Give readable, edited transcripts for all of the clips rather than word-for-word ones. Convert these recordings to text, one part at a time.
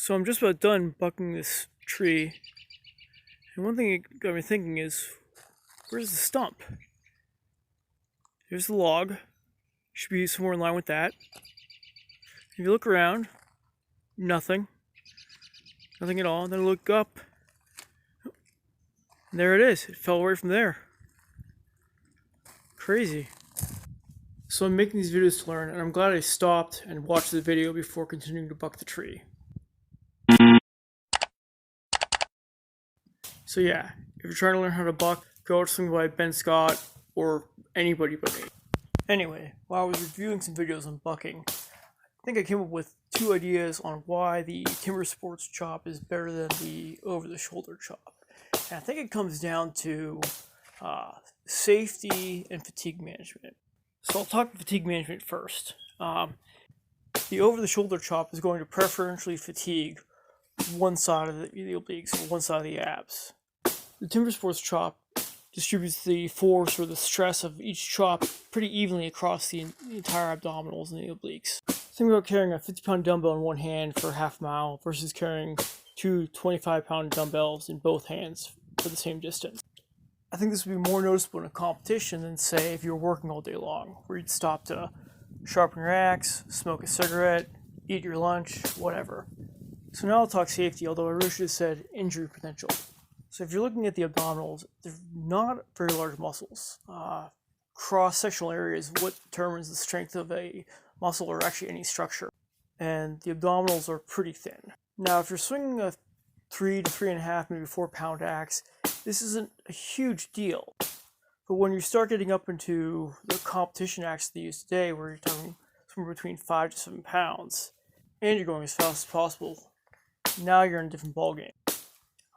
So I'm just about done bucking this tree, and one thing it got me thinking is, where's the stump? Here's the log. Should be somewhere in line with that. If you look around, nothing. Nothing at all. And then look up, and there it is. It fell right from there. Crazy. So I'm making these videos to learn, and I'm glad I stopped and watched the video before continuing to buck the tree. So yeah, if you're trying to learn how to buck, go to something by Ben Scott or anybody but me. Anyway, while I was reviewing some videos on bucking, I think I came up with two ideas on why the Timbersports chop is better than the over-the-shoulder chop. And I think it comes down to safety and fatigue management. So I'll talk fatigue management first. The over-the-shoulder chop is going to preferentially fatigue one side of the obliques or one side of the abs. The Timbersports chop distributes the force or the stress of each chop pretty evenly across the entire abdominals and the obliques. Think about carrying a 50-pound dumbbell in one hand for a half mile versus carrying two 25-pound dumbbells in both hands for the same distance. I think this would be more noticeable in a competition than, say, if you were working all day long, where you'd stop to sharpen your axe, smoke a cigarette, eat your lunch, whatever. So now I'll talk safety, although I really should have said injury potential. So if you're looking at the abdominals, they're not very large muscles. Cross-sectional area is what determines the strength of a muscle or actually any structure. And the abdominals are pretty thin. Now, if you're swinging a 3 to 3.5, maybe 4-pound axe, this isn't a huge deal. But when you start getting up into the competition axe they use today, where you're talking somewhere between 5 to 7 pounds, and you're going as fast as possible, now you're in a different ballgame.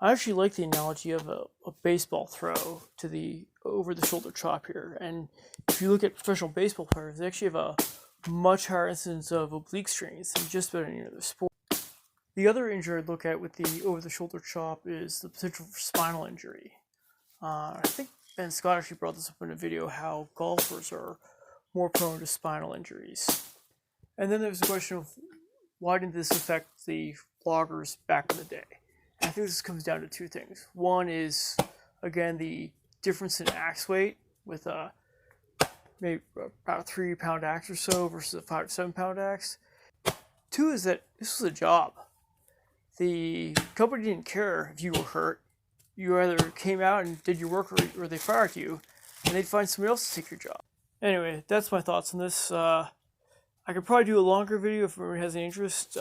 I actually like the analogy of a baseball throw to the over-the-shoulder chop here. And if you look at professional baseball players, they actually have a much higher incidence of oblique strains than just about any other sport. The other injury I'd look at with the over-the-shoulder chop is the potential for spinal injury. I think Ben Scott actually brought this up in a video, how golfers are more prone to spinal injuries. And then there's the question of, why didn't this affect the loggers back in the day? I think this comes down to two things. One is, again, the difference in axe weight with maybe about a 3-pound axe or so versus a 5 to 7-pound axe. Two is that this was a job. The company didn't care if you were hurt. You either came out and did your work or they fired you, and they'd find somebody else to take your job. Anyway, that's my thoughts on this. I could probably do a longer video if anyone has any interest.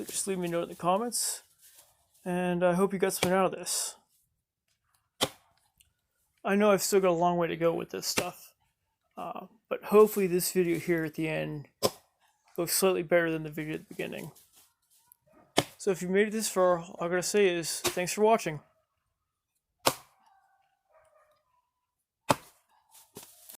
Just leave me a note in the comments. And I hope you got something out of this. I know I've still got a long way to go with this stuff. But hopefully this video here at the end looks slightly better than the video at the beginning. So if you made it this far, all I gotta say is, thanks for watching.